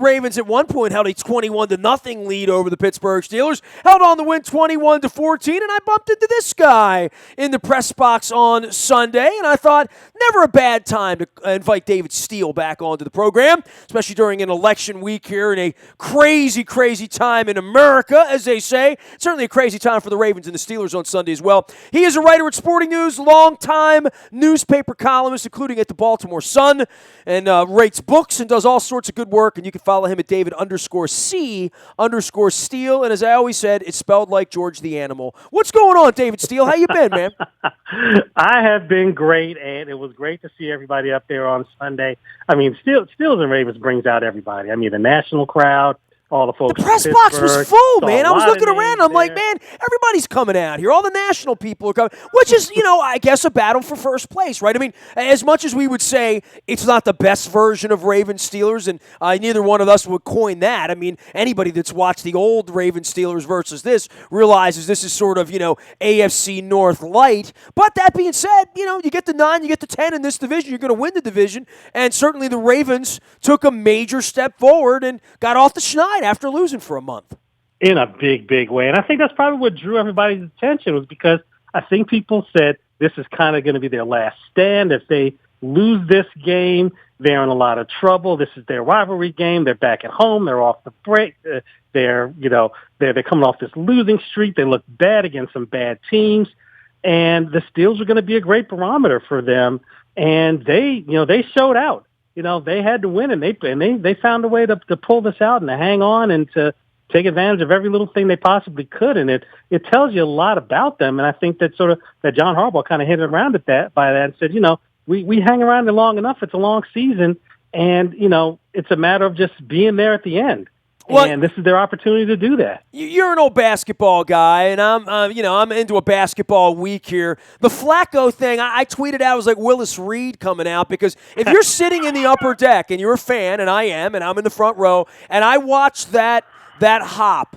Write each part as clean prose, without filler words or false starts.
Ravens at one point held a 21-0 lead over the Pittsburgh Steelers, held on to win 21-14, and I bumped into this guy in the press box on Sunday, and I thought, never a bad time to invite David Steele back onto the program, especially during an election week here in a crazy, crazy time in America, as they say. Certainly a crazy time for the Ravens and the Steelers on Sunday as well. He is a writer at Sporting News, longtime newspaper columnist, including at the Baltimore Sun, and writes books and does all sorts of good work, and you can follow him at David_C_Steele. And as I always said, it's spelled like George the Animal. What's going on, David Steele? How you been, man? I have been great, and it was great to see everybody up there on Sunday. I mean, Steelers and Ravens brings out everybody. I mean, the national crowd, all the folks. The press box was full, man. I was looking around. I'm like, man, everybody's coming out here. All the national people are coming, which is, I guess a battle for first place, right? I mean, as much as we would say it's not the best version of Ravens Steelers, and neither one of us would coin that. I mean, anybody that's watched the old Ravens Steelers versus this realizes this is sort of, AFC North light. But that being said, you get to 9, you get to 10 in this division, you're going to win the division. And certainly the Ravens took a major step forward and got off the schneid after losing for a month. In a big, big way. And I think that's probably what drew everybody's attention, was because I think people said this is kind of going to be their last stand. If they lose this game, they're in a lot of trouble. This is their rivalry game. They're back at home. They're off the break. They're coming off this losing streak. They look bad against some bad teams. And the Steelers are going to be a great barometer for them. And they showed out. They had to win, and they found a way to pull this out and to hang on and to take advantage of every little thing they possibly could. And it tells you a lot about them. And I think that that John Harbaugh kind of hit around at that and said, we hang around it long enough. It's a long season, and it's a matter of just being there at the end. Well, and this is their opportunity to do that. You're an old basketball guy, and I'm into a basketball week here. The Flacco thing, I tweeted out, it was like Willis Reed coming out, because if you're sitting in the upper deck and you're a fan, and I am, and I'm in the front row, and I watched that hop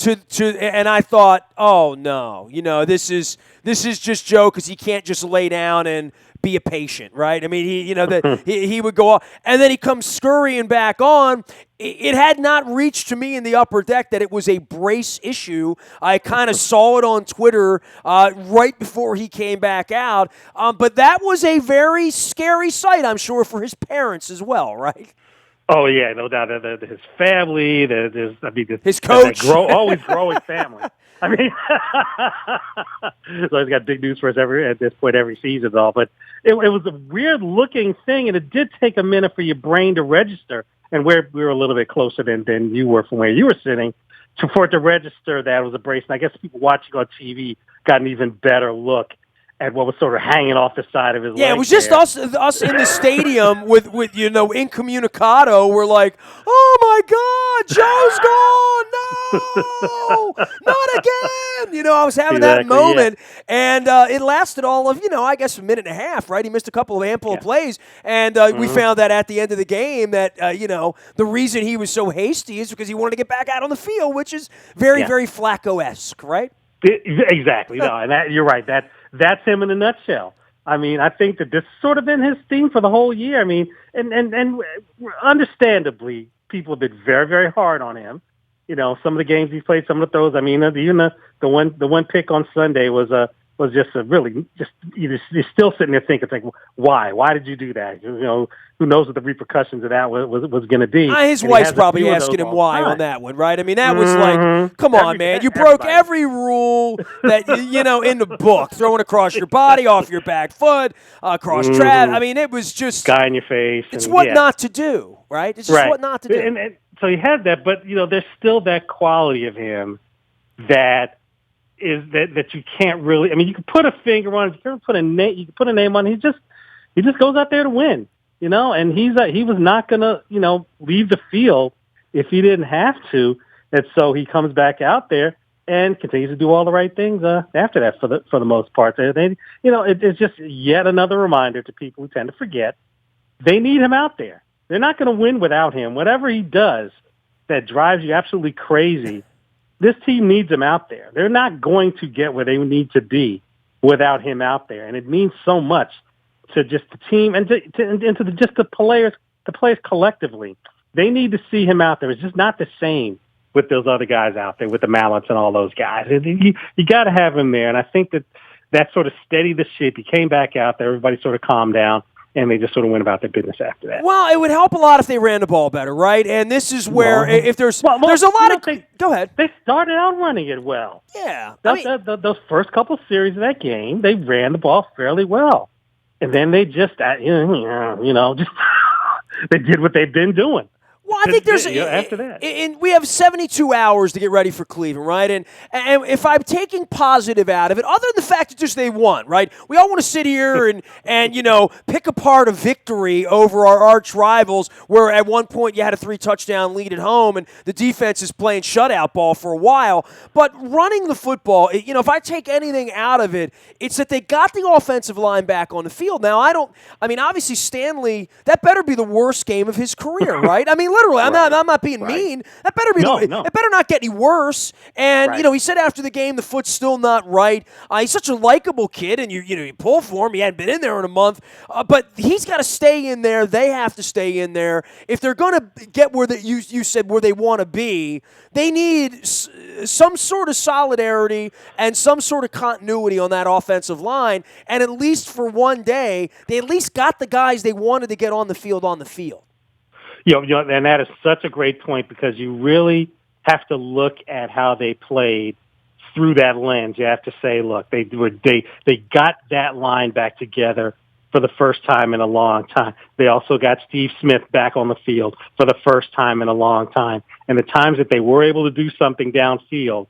and I thought, oh no, this is just Joe, because he can't just lay down and be a patient, right? I mean, he would go off, and then he comes scurrying back on. It had not reached to me in the upper deck that it was a brace issue. I kind of saw it on Twitter right before he came back out, but that was a very scary sight, I'm sure, for his parents as well, right? Oh yeah, no doubt. His family, his coach, always growing family. I mean, so he's got big news for us at this point every season, though. But it was a weird looking thing, and it did take a minute for your brain to register. And we were a little bit closer than you were from where you were sitting, for it to register that it was a brace. And I guess people watching on TV got an even better look at what was sort of hanging off the side of his leg. Yeah, it was just us in the stadium with incommunicado. We're like, oh my God, Joe's gone! No, not again! I was having that moment, and it lasted all of I guess a minute and a half. Right? He missed a couple of ample plays, and we found that at the end of the game that the reason he was so hasty is because he wanted to get back out on the field, which is very, very Flacco-esque, right? Exactly. No, and you're right. That's him in a nutshell. I mean, I think that this has sort of been his theme for the whole year. I mean, and understandably, people have been very, very hard on him. Some of the games he's played, some of the throws. I mean, even the one pick on Sunday was just a really you're still sitting there thinking, like, why did you do that? Who knows what the repercussions of that was going to be? His wife's probably asking him why on that one, right? I mean, that was like, come on, man, you broke every rule that in the book, throwing across your body, off your back foot, across trap. I mean, it was just guy in your face. It's what not to do, right? It's just what not to do. And so he had that, but there's still that quality of him that is that you can't really. I mean, you can put a finger on it, you can put a name, on it. He just goes out there to win, And he was not gonna, leave the field if he didn't have to, and so he comes back out there and continues to do all the right things after that for the most part. It's just yet another reminder to people who tend to forget they need him out there. They're not going to win without him. Whatever he does that drives you absolutely crazy, this team needs him out there. They're not going to get where they need to be without him out there, and it means so much to just the team and to just the players collectively. They need to see him out there. It's just not the same with those other guys out there, with the Mallets and all those guys. You got to have him there, and I think that sort of steadied the ship. He came back out there. Everybody sort of calmed down, and they just sort of went about their business after that. Well, it would help a lot if they ran the ball better, right? And this is where if there's a lot of go ahead. They started out running it well. Yeah, those first couple series of that game, they ran the ball fairly well, and then they just just they did what they've been doing. Well, I think there's after that, and we have 72 hours to get ready for Cleveland, right? And if I'm taking positive out of it, other than the fact that just they won, right? We all want to sit here and pick apart a victory over our arch rivals, where at one point you had a 3-touchdown lead at home, and the defense is playing shutout ball for a while. But running the football, if I take anything out of it, it's that they got the offensive line back on the field. Now obviously Stanley, that better be the worst game of his career, right? I mean, literally, I'm not being mean. That better be it better not get any worse. And he said after the game the foot's still not right. He's such a likable kid, and you pull for him. He hadn't been in there in a month, but he's got to stay in there. They have to stay in there if they're going to get where you said where they want to be. They need some sort of solidarity and some sort of continuity on that offensive line. And at least for one day, they at least got the guys they wanted to get on the field on the field. And that is such a great point, because you really have to look at how they played through that lens. You have to say, look, they got that line back together for the first time in a long time. They also got Steve Smith back on the field for the first time in a long time. And the times that they were able to do something downfield,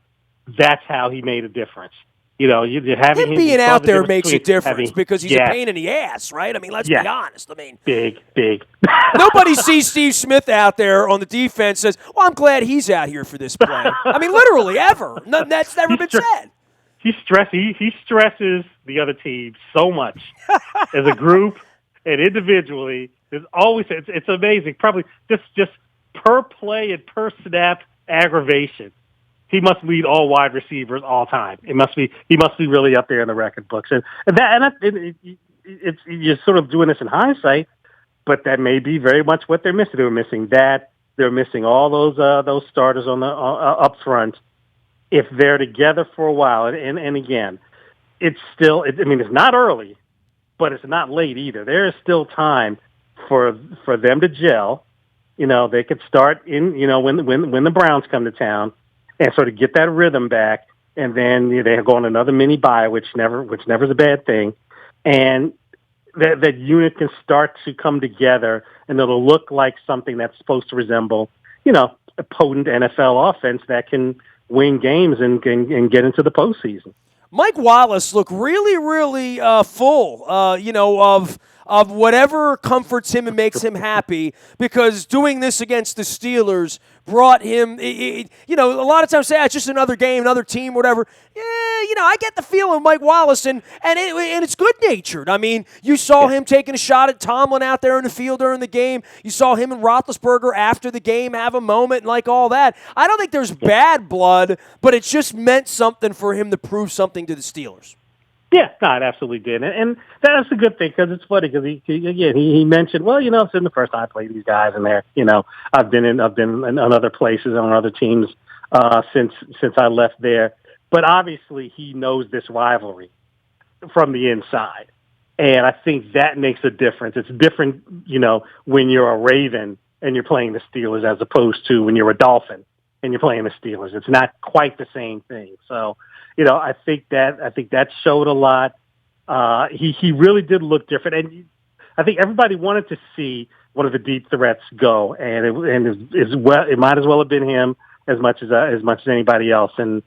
that's how he made a difference. Having him being out there makes a difference because he's a pain in the ass, right? I mean, let's be honest. I mean, big. Nobody sees Steve Smith out there on the defense says, "Well, I'm glad he's out here for this play." I mean, literally, ever. That's never been said. He stresses the other team so much as a group and individually. There's always it's amazing. Probably just per play and per snap aggravation. He must lead all wide receivers all time. He must be really up there in the record books. You're sort of doing this in hindsight, but that may be very much what they're missing. They were missing that. They're missing all those starters on the up front. If they're together for a while, and again, it's still. It's not early, but it's not late either. There is still time for them to gel. They could start in. When the Browns come to town, and sort of get that rhythm back, and then they go on another mini bye, which never's a bad thing, and that unit can start to come together, and it'll look like something that's supposed to resemble, a potent NFL offense that can win games and get into the postseason. Mike Wallace looked really, really full, of whatever comforts him and makes him happy, because doing this against the Steelers brought him, a lot of times say, it's just another game, another team, whatever. Yeah, I get the feeling Mike Wallace, and it's good-natured. I mean, you saw him taking a shot at Tomlin out there in the field during the game. You saw him and Roethlisberger after the game have a moment and like all that. I don't think there's bad blood, but it just meant something for him to prove something to the Steelers. Yeah, no, it absolutely did, and that's a good thing, because it's funny, because he mentioned, well, it's in the first time I played these guys, and I've been in other places on other teams since I left there, but obviously he knows this rivalry from the inside, and I think that makes a difference. It's different, when you're a Raven and you're playing the Steelers as opposed to when you're a Dolphin and you're playing the Steelers. It's not quite the same thing, so. I think that showed a lot. He really did look different, and I think everybody wanted to see one of the deep threats go, and it might as well have been him as much as anybody else. And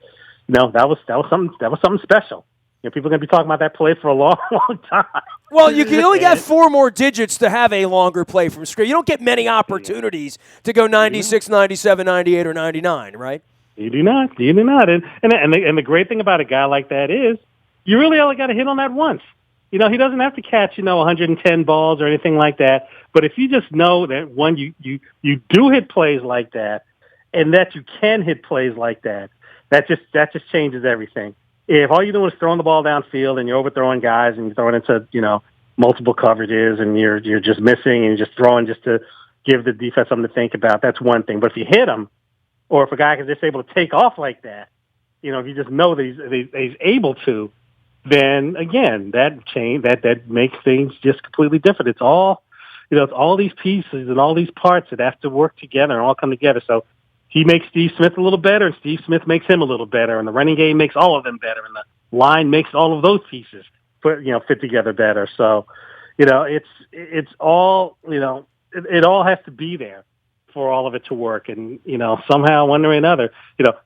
that was something special. People are going to be talking about that play for a long, long time. Well, you can only get 4 more digits to have a longer play from scrimmage. You don't get many opportunities to go 96, 97, 98, or 99, right? You do not. And the great thing about a guy like that is you really only got to hit on that once. He doesn't have to catch, 110 balls or anything like that. But if you just know that, one, you do hit plays like that, and that you can hit plays like that, that just changes everything. If all you're doing is throwing the ball downfield and you're overthrowing guys and you're throwing into, multiple coverages and you're just missing and you're just throwing just to give the defense something to think about, that's one thing. But if you hit him, or if a guy is just able to take off like that, if you just know that he's able to, then again, that makes things just completely different. It's all, it's all these pieces and all these parts that have to work together and all come together. So he makes Steve Smith a little better, and Steve Smith makes him a little better, and the running game makes all of them better, and the line makes all of those pieces fit together better. So, it's all, it all has to be there for all of it to work. And, somehow, one way or another,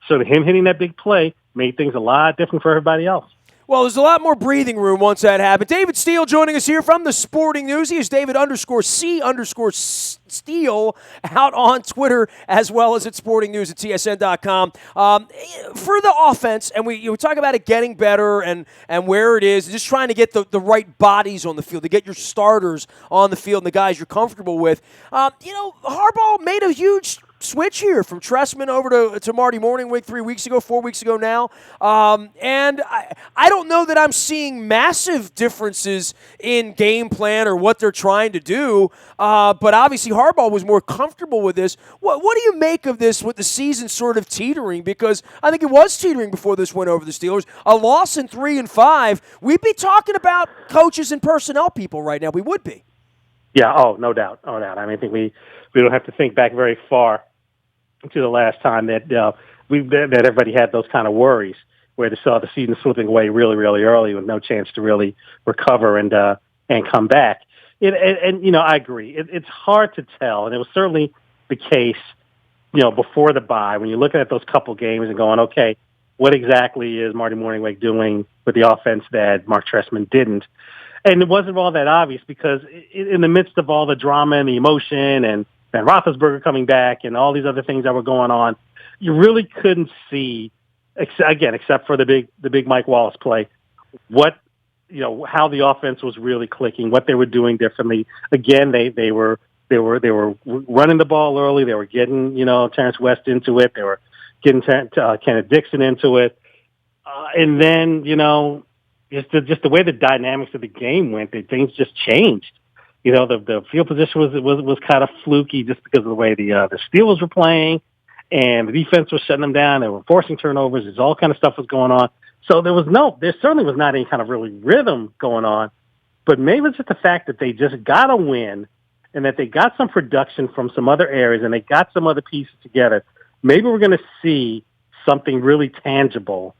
so him hitting that big play made things a lot different for everybody else. Well, there's a lot more breathing room once that happened. David Steele joining us here from the Sporting News. He is David_C_Steele out on Twitter as well as at Sporting News at TSN.com. For the offense, and we talk about it getting better and where it is, just trying to get the right bodies on the field, to get your starters on the field and the guys you're comfortable with. Harbaugh made a huge switch here from Trestman over to Marty Morningwig 4 weeks ago now. And I don't know that I'm seeing massive differences in game plan or what they're trying to do, but obviously Harbaugh was more comfortable with this. What do you make of this with the season sort of teetering? Because I think it was teetering before this went over the Steelers. A loss in 3 and 5, we'd be talking about coaches and personnel people right now. We would be. Yeah, no doubt. I mean, I think we don't have to think back very far to the last time that that everybody had those kind of worries, where they saw the season slipping away really, really early with no chance to really recover and come back. And I agree. It's hard to tell, and it was certainly the case, before the bye, when you're looking at those couple games and going, okay, what exactly is Marty Morningwig doing with the offense that Mark Trestman didn't? And it wasn't all that obvious, because in the midst of all the drama and the emotion and Ben Roethlisberger coming back and all these other things that were going on, you really couldn't see, except for the big Mike Wallace play, how the offense was really clicking, what they were doing differently. Again, they were running the ball early. They were getting Terrence West into it. They were getting Kenneth Dixon into it, and then just the way the dynamics of the game went, things just changed. The field position was kind of fluky just because of the way the Steelers were playing, and the defense was shutting them down. They were forcing turnovers. There's all kind of stuff was going on. So there certainly was not any kind of really rhythm going on, but maybe it's just the fact that they just got a win and that they got some production from some other areas and they got some other pieces together. Maybe we're going to see something really tangible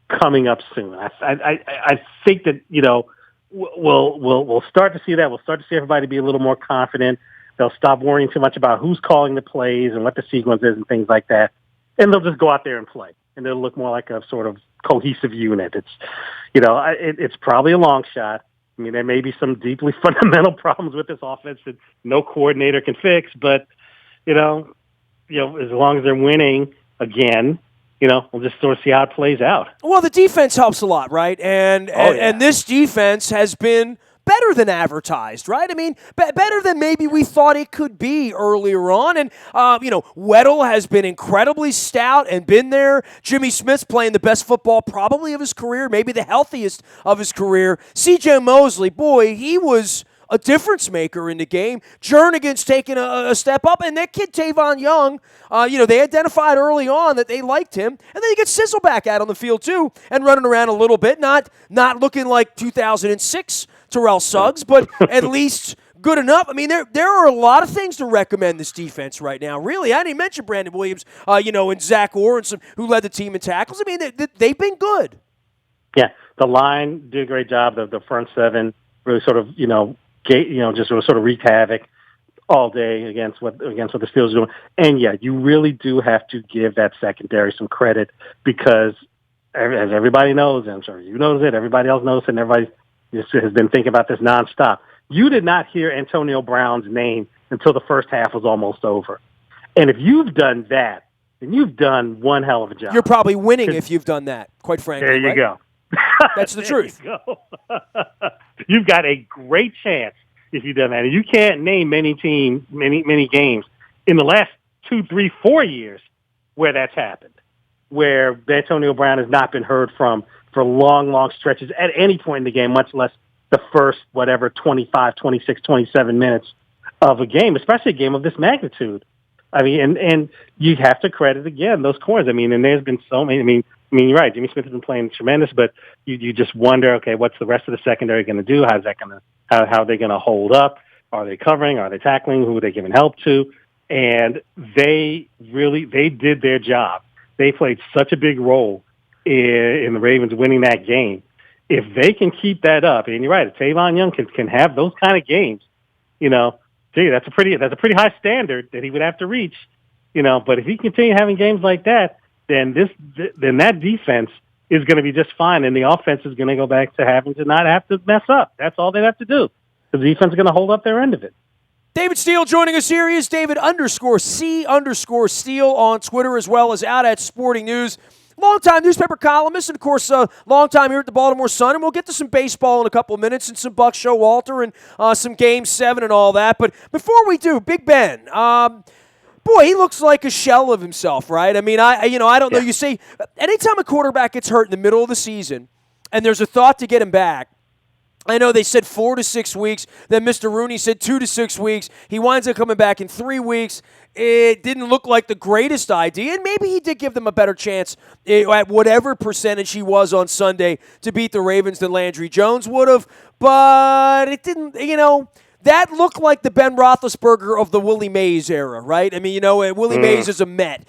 coming up soon. I think that, we'll start to see that. We'll start to see everybody be a little more confident. They'll stop worrying too much about who's calling the plays and what the sequence is and things like that. And they'll just go out there and play. And they'll look more like a sort of cohesive unit. It's probably a long shot. I mean, there may be some deeply fundamental problems with this offense that no coordinator can fix, but, as long as they're winning again, we'll just sort of see how it plays out. Well, the defense helps a lot, right? And this defense has been better than advertised, right? I mean, better than maybe we thought it could be earlier on. And, Weddle has been incredibly stout and been there. Jimmy Smith's playing the best football probably of his career, maybe the healthiest of his career. C.J. Mosley, boy, he was a difference maker in the game. Jernigan's taking a step up, and that kid Tavon Young, they identified early on that they liked him, and then you get Sizzleback out on the field too, and running around a little bit, not looking like 2006 Terrell Suggs, but at least good enough. I mean, there are a lot of things to recommend this defense right now. Really, I didn't mention Brandon Williams, and Zach Orr, who led the team in tackles. I mean, they've been good. Yeah, the line did a great job. The front seven really sort of, just sort of wreaked havoc all day against what the Steelers are doing. And yeah, you really do have to give that secondary some credit, because as everybody knows, and I'm sure you knows it, everybody else knows it, and everybody has been thinking about this nonstop. You did not hear Antonio Brown's name until the first half was almost over. And if you've done that, then you've done one hell of a job. You're probably winning if you've done that, quite frankly. There you go. That's the truth. You've got a great chance if you've done that. And you can't name many games in the last 2, 3, 4 years where that's happened, where Antonio Brown has not been heard from for long, long stretches at any point in the game, much less the first, 25, 26, 27 minutes of a game, especially a game of this magnitude. I mean, and you have to credit again those corners. I mean, and there's been so many. I mean, you're right. Jimmy Smith has been playing tremendous, but you just wonder, okay, what's the rest of the secondary going to do? How's that going to how are they going to hold up? Are they covering? Are they tackling? Who are they giving help to? And they did their job. They played such a big role in the Ravens winning that game. If they can keep that up, and you're right, if Tavon Young can have those kind of games, gee, that's a pretty high standard that he would have to reach, But if he continue having games like that, then that defense is going to be just fine, and the offense is going to go back to having to not have to mess up. That's all they have to do. The defense is going to hold up their end of it. David Steele joining us here. He is David_C_Steele on Twitter, as well as out at Sporting News. Longtime newspaper columnist, and of course, long time here at the Baltimore Sun. And we'll get to some baseball in a couple of minutes, and some Buck Showalter, and some Game 7 and all that. But before we do, Big Ben, boy, he looks like a shell of himself, right? I mean, I don't know. You see, anytime a quarterback gets hurt in the middle of the season, and there's a thought to get him back, I know they said 4 to 6 weeks. Then Mr. Rooney said 2 to 6 weeks. He winds up coming back in 3 weeks. It didn't look like the greatest idea, and maybe he did give them a better chance at whatever percentage he was on Sunday to beat the Ravens than Landry Jones would have. But it didn't, that looked like the Ben Roethlisberger of the Willie Mays era, right? I mean, Willie Mays is a Met.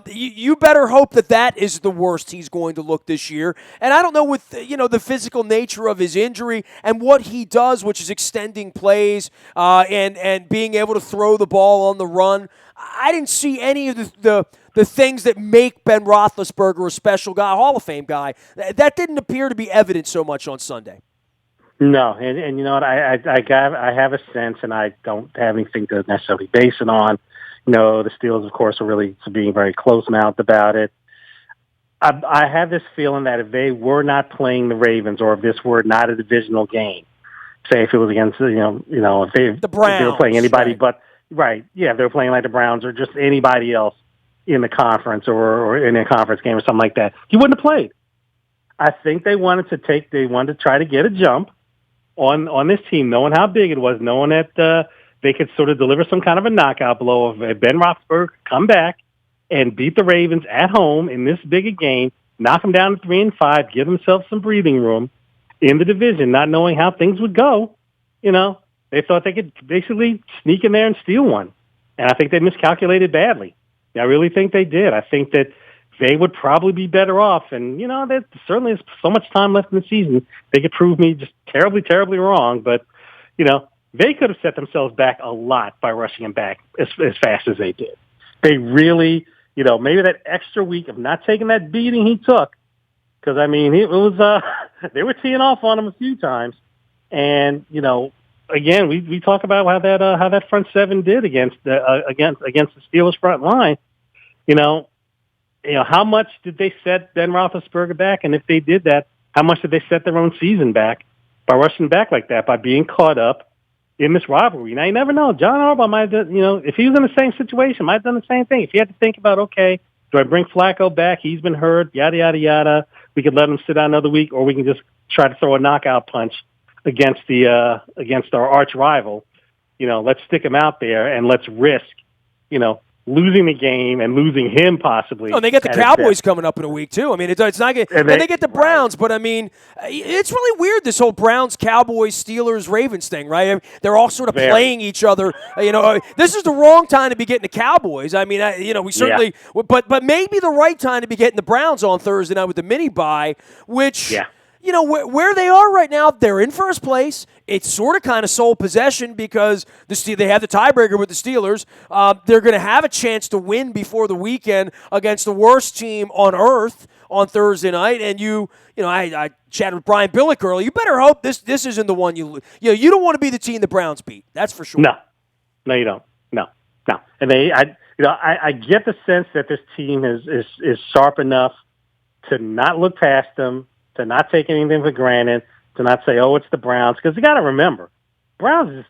You better hope that is the worst he's going to look this year. And I don't know with, the physical nature of his injury and what he does, which is extending plays and being able to throw the ball on the run. I didn't see any of the things that make Ben Roethlisberger a special guy, a Hall of Fame guy. That didn't appear to be evident so much on Sunday. No, and you know what? I have a sense, and I don't have anything to necessarily base it on. The Steelers, of course, are really being very close-mouthed about it. I have this feeling that if they were not playing the Ravens, or if this were not a divisional game, say if it was against if they were playing anybody, right. If they were playing like the Browns or just anybody else in the conference or in a conference game or something like that, he wouldn't have played. I think they wanted to try to get a jump on this team, knowing how big it was, knowing that they could sort of deliver some kind of a knockout blow of Ben Roethlisberger come back and beat the Ravens at home in this big a game, knock them down to 3-5, give themselves some breathing room in the division, not knowing how things would go. They thought they could basically sneak in there and steal one, and I think they miscalculated badly. I really think they did. I think that they would probably be better off. And, there certainly is so much time left in the season. They could prove me just terribly, terribly wrong. But, they could have set themselves back a lot by rushing him back as fast as they did. They really, maybe that extra week of not taking that beating he took, because, I mean, it was they were teeing off on him a few times. And, again, we talk about how that front seven did against the Steelers front line. How much did they set Ben Roethlisberger back? And if they did that, how much did they set their own season back by rushing back like that, by being caught up in this rivalry? Now, you never know. John Harbaugh might have, if he was in the same situation, might have done the same thing. If he had to think about, okay, do I bring Flacco back? He's been hurt, yada, yada, yada. We could let him sit out another week, or we can just try to throw a knockout punch against our arch rival. Let's stick him out there and let's risk, losing the game and losing him possibly. Oh, and they get the Cowboys coming up in a week too. I mean, it's not good. And they get the Browns, but I mean, it's really weird, this whole Browns, Cowboys, Steelers, Ravens thing, right? I mean, they're all sort of playing each other. This is the wrong time to be getting the Cowboys. I mean, we certainly, but maybe the right time to be getting the Browns on Thursday night with the mini bye, which. Yeah. Where they are right now, they're in first place. It's sort of kind of sole possession because they have the tiebreaker with the Steelers. They're going to have a chance to win before the weekend against the worst team on earth on Thursday night. And I chatted with Brian Billick earlier. You better hope this isn't the one you don't want to be the team the Browns beat. That's for sure. No, you don't. No. And I get the sense that this team is sharp enough to not look past them, to not take anything for granted, to not say, oh, it's the Browns. Because you got to remember, Browns,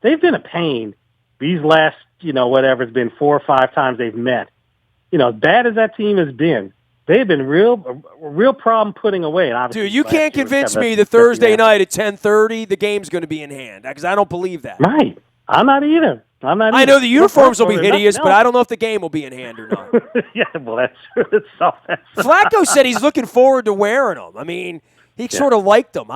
they've been a pain these last, whatever it's been 4 or 5 times they've met. As bad as that team has been, they've been a real problem putting away. And dude, you can't convince me that Thursday night at 10:30 the game's going to be in hand, because I don't believe that. Right. I'm not either. I'm not. I Either. know the uniforms will be Nothing hideous, but else. I don't know if the game will be in hand or not. Yeah, well, that's true. It's so, Flacco said he's looking forward to wearing them. I mean, he sort of liked them.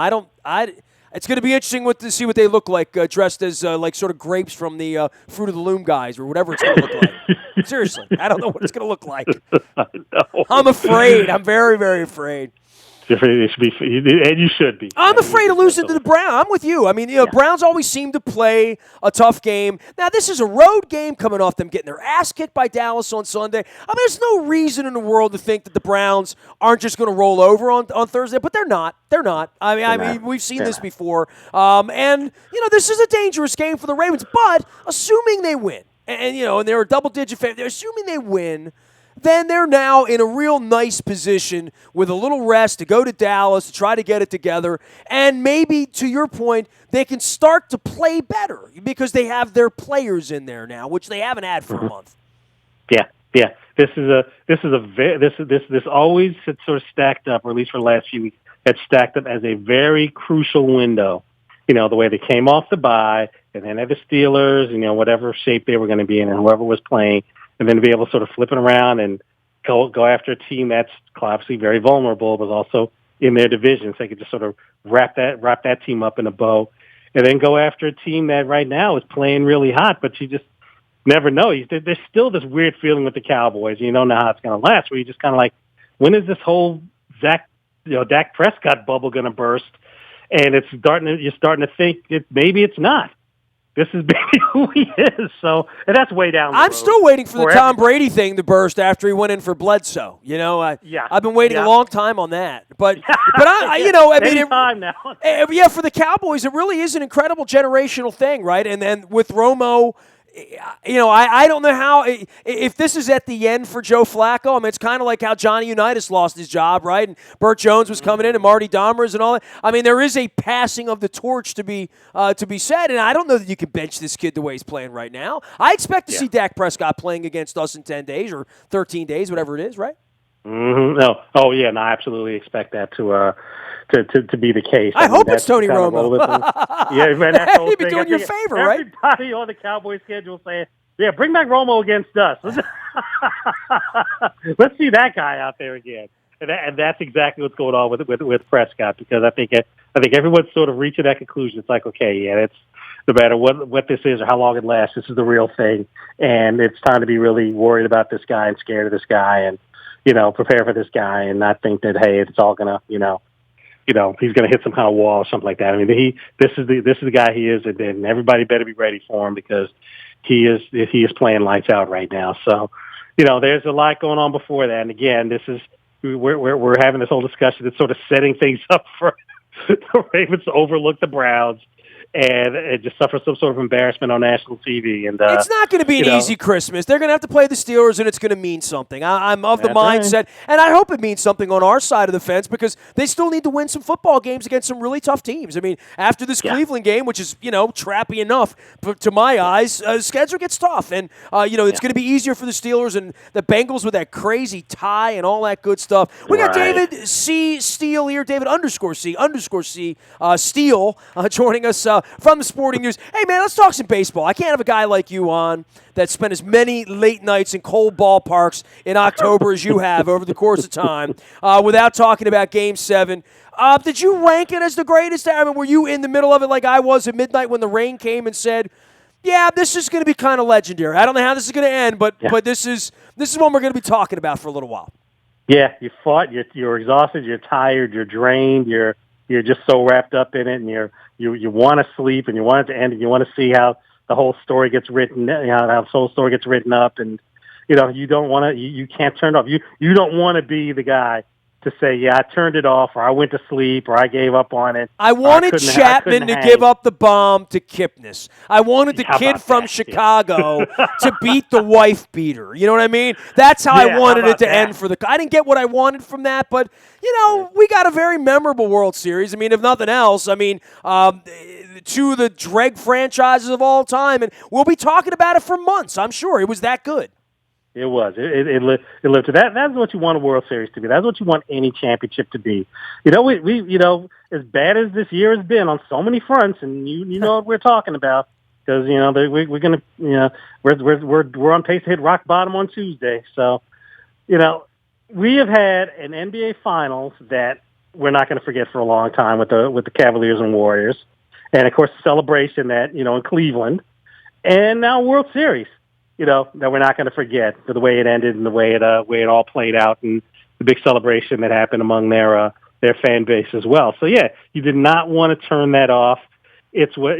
It's going to be interesting to see what they look like dressed as like sort of grapes from the Fruit of the Loom guys or whatever it's going to look like. Seriously, I don't know what it's going to look like. I know. I'm afraid. I'm very, very afraid. It should be, and you should be. I'm afraid of losing to the Browns. I'm with you. I mean, Browns always seem to play a tough game. Now, this is a road game coming off them getting their ass kicked by Dallas on Sunday. I mean, there's no reason in the world to think that the Browns aren't just going to roll over on Thursday, but they're not. They're not. I mean, we've seen this before. And this is a dangerous game for the Ravens, but assuming they win, and they're a double-digit fan, they're assuming they win, then they're now in a real nice position with a little rest to go to Dallas to try to get it together. And maybe, to your point, they can start to play better because they have their players in there now, which they haven't had for a month. Yeah. This always had sort of stacked up, or at least for the last few weeks, had stacked up as a very crucial window. The way they came off the bye, and then had the Steelers, whatever shape they were going to be in, and whoever was playing. And then to be able to sort of flip it around and go after a team that's obviously very vulnerable, but also in their division, so they could just sort of wrap that team up in a bow, and then go after a team that right now is playing really hot, but you just never know. There's still this weird feeling with the Cowboys. You don't know how it's going to last. Where you just kind of like, when is this whole Dak Prescott bubble going to burst? And you're starting to think maybe it's not. This is basically who he is. So, and that's way down the road. I'm still waiting for the Tom Brady thing to burst after he went in for Bledsoe. I've been waiting a long time on that. But time now. For the Cowboys, it really is an incredible generational thing, right? And then with Romo, I don't know how if this is at the end for Joe Flacco. I mean, it's kind of like how Johnny Unitas lost his job, right? And Burt Jones was coming in, and Marty Dahmers and all that. I mean, there is a passing of the torch to be said, and I don't know that you can bench this kid the way he's playing right now. I expect to see Dak Prescott playing against us in 10 days or 13 days, whatever it is, right? Mm-hmm. No. Oh yeah, no, I absolutely expect that to be the case. I hope it's Tony Romo. Yeah, man, that's the whole he'd be thing. doing your favor, right? Everybody on the Cowboys schedule saying, "Yeah, bring back Romo against us. Let's see that guy out there again." And that's exactly what's going on with Prescott, because I think everyone's sort of reaching that conclusion. It's like, okay, yeah, it's no matter what this is or how long it lasts, this is the real thing, and it's time to be really worried about this guy and scared of this guy, and prepare for this guy, and not think that, hey, it's all gonna, he's gonna hit some kind of wall or something like that. I mean, this is the guy he is, and everybody better be ready for him, because he is playing lights out right now. So, there's a lot going on before that. And again, we're having this whole discussion that's sort of setting things up for the Ravens to overlook the Browns and just suffer some sort of embarrassment on national TV. And it's not going to be an easy Christmas. They're going to have to play the Steelers, and it's going to mean something. I'm of the mindset, and I hope it means something on our side of the fence, because they still need to win some football games against some really tough teams. I mean, after this Cleveland game, which is, trappy enough, but to my eyes, schedule gets tough. And, it's going to be easier for the Steelers and the Bengals with that crazy tie and all that good stuff. We got David C. Steele here, David _C Steele, joining us from the Sporting News. Hey, man, let's talk some baseball. I can't have a guy like you on that spent as many late nights in cold ballparks in October as you have over the course of time without talking about Game 7. Did you rank it as the greatest? I mean, were you in the middle of it like I was at midnight when the rain came and said, yeah, this is going to be kind of legendary. I don't know how this is going to end, but this is one we're going to be talking about for a little while. Yeah, you fought. You're exhausted. You're tired. You're drained. You're just so wrapped up in it, and you want to sleep, and you want it to end, and you want to see how the whole story gets written, how the whole story gets written up, and you don't want to. You can't turn it off. You don't want to be the guy to say, yeah, I turned it off, or I went to sleep, or I gave up on it. I wanted Chapman to give up the bomb to Kipnis. I wanted the kid from Chicago to beat the wife beater. You know what I mean? That's how I wanted it to end for the. I didn't get what I wanted from that, but we got a very memorable World Series. I mean, if nothing else, two of the Dreg franchises of all time, and we'll be talking about it for months. I'm sure it was that good. It was. It lived to that. That's what you want a World Series to be. That's what you want any championship to be. We as bad as this year has been on so many fronts, and you know what we're talking about. because we're gonna we're on pace to hit rock bottom on Tuesday. So we have had an NBA Finals that we're not going to forget for a long time with the Cavaliers and Warriors, and of course the celebration that in Cleveland, and now World Series. That we're not going to forget for the way it ended and the way it all played out, and the big celebration that happened among their fan base as well. So yeah, you did not want to turn that off. It's what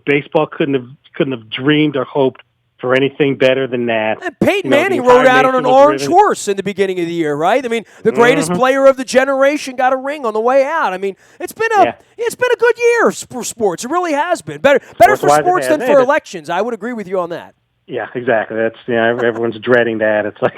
baseball couldn't have dreamed or hoped for anything better than that. And Peyton Manning rode out on an orange horse in the beginning of the year, right? I mean, the greatest player of the generation got a ring on the way out. I mean, it's been a good year for sports. It really has been better for sports than for elections. I would agree with you on that. Yeah, exactly. That's everyone's dreading that. It's like,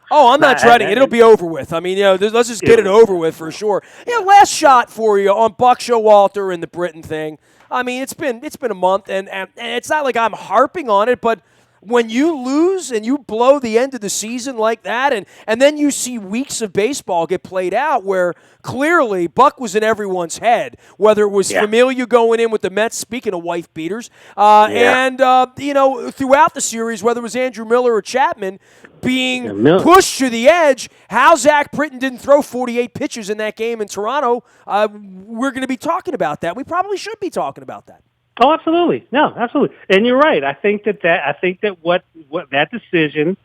oh, I'm not dreading it. It'll be over with. I mean, let's just get it over with for sure. Last shot for you on Buck Showalter and the Britain thing. I mean, it's been a month, and it's not like I'm harping on it, but when you lose and you blow the end of the season like that, and then you see weeks of baseball get played out where clearly Buck was in everyone's head, whether it was Familia going in with the Mets, speaking of wife beaters, and throughout the series, whether it was Andrew Miller or Chapman being pushed to the edge, how Zach Britton didn't throw 48 pitches in that game in Toronto, we're going to be talking about that. We probably should be talking about that. Oh, absolutely. No, absolutely. And you're right. I think that what that decision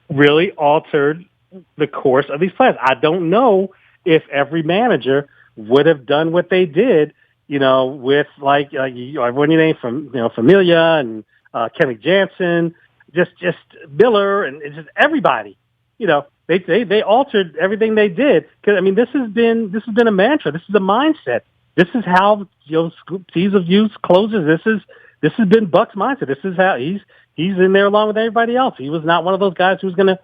really altered the course of these plays. I don't know if every manager would have done what they did, with everyone you name from Familia and Kenny Jansen, just Miller and just everybody. They altered everything they did. Because I mean, this has been a mantra. This is a mindset. This is how Seas of Youth closes. This has been Buck's mindset. This is how he's in there along with everybody else. He was not one of those guys who was going to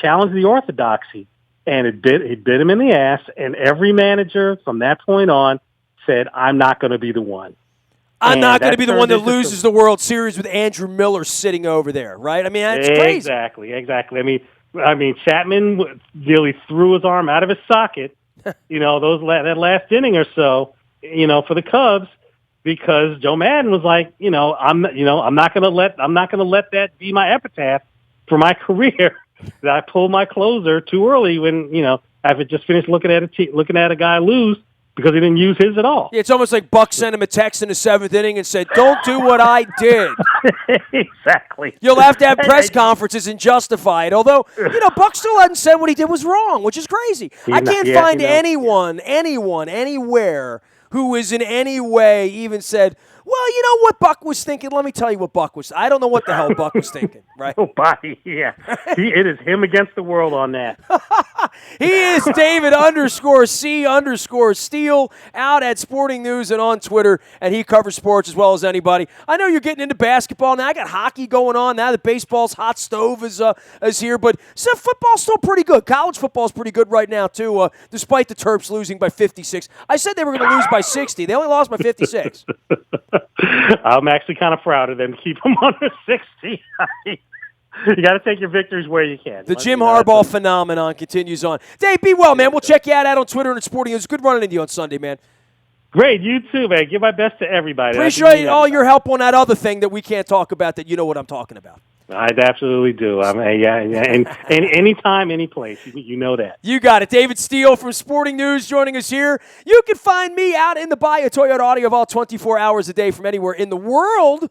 challenge the orthodoxy, and it bit him in the ass. And every manager from that point on said, "I'm not going to be the one. I'm not going to be the one that loses the World Series with Andrew Miller sitting over there." Right? I mean, that's crazy. Exactly. I mean, Chapman nearly threw his arm out of his socket. That last inning or so. For the Cubs, because Joe Madden was like, I'm not going to let that be my epitaph for my career. That I pulled my closer too early when I've just finished looking at a guy lose because he didn't use his at all. Yeah, it's almost like Buck sent him a text in the seventh inning and said, "Don't do what I did." Exactly. You'll have to have press conferences and justify it. Although, Buck still hasn't said what he did was wrong, which is crazy. I can't find anyone, anywhere who is in any way even said, well, you know what Buck was thinking? Let me tell you what Buck was. I don't know what the hell Buck was thinking, right? Nobody, yeah. It is him against the world on that. He is David_C_Steele out at Sporting News and on Twitter, and he covers sports as well as anybody. I know you're getting into basketball now. I got hockey going on now that baseball's hot stove is here, but football's still pretty good. College football's pretty good right now, too, despite the Terps losing by 56. I said they were going to lose by 60. They only lost by 56. I'm actually kind of proud of them to keep them under 60. You got to take your victories where you can. The Jim Harbaugh phenomenon continues on. Dave, be well, man. We'll check you out on Twitter and at Sporting News. Good running into you on Sunday, man. Great. You too, man. Give my best to everybody. Appreciate all your help on that other thing that we can't talk about that you know what I'm talking about. I absolutely do. And anytime, any place. You know that. You got it. David Steele from Sporting News joining us here. You can find me out in the Buy a Toyota Audio Vault 24 hours a day from anywhere in the world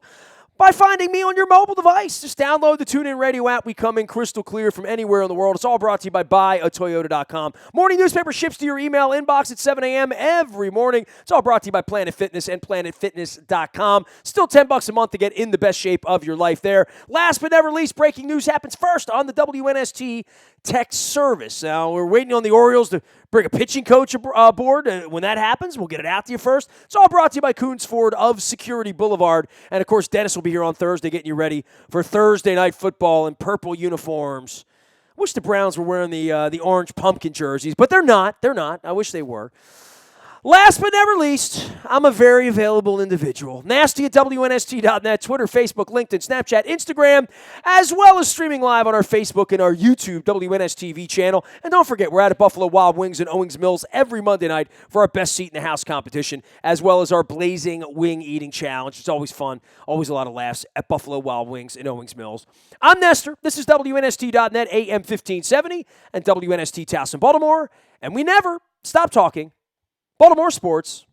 by finding me on your mobile device. Just download the TuneIn Radio app. We come in crystal clear from anywhere in the world. It's all brought to you by buyatoyota.com. Morning newspaper ships to your email inbox at 7 a.m. every morning. It's all brought to you by Planet Fitness and planetfitness.com. Still $10 a month to get in the best shape of your life there. Last but never least, breaking news happens first on the WNST text service. Now, we're waiting on the Orioles to bring a pitching coach aboard. When that happens, we'll get it out to you first. It's all brought to you by Coons Ford of Security Boulevard. And, of course, Dennis will be here on Thursday getting you ready for Thursday night football in purple uniforms. Wish the Browns were wearing the orange pumpkin jerseys, but they're not. They're not. I wish they were. Last but never least, I'm a very available individual. Nasty at WNST.net, Twitter, Facebook, LinkedIn, Snapchat, Instagram, as well as streaming live on our Facebook and our YouTube WNS TV channel. And don't forget, we're out at Buffalo Wild Wings and Owings Mills every Monday night for our best seat in the house competition, as well as our Blazing Wing Eating Challenge. It's always fun, always a lot of laughs at Buffalo Wild Wings and Owings Mills. I'm Nestor. This is WNST.net, AM 1570, and WNST Towson, Baltimore. And we never stop talking Baltimore sports.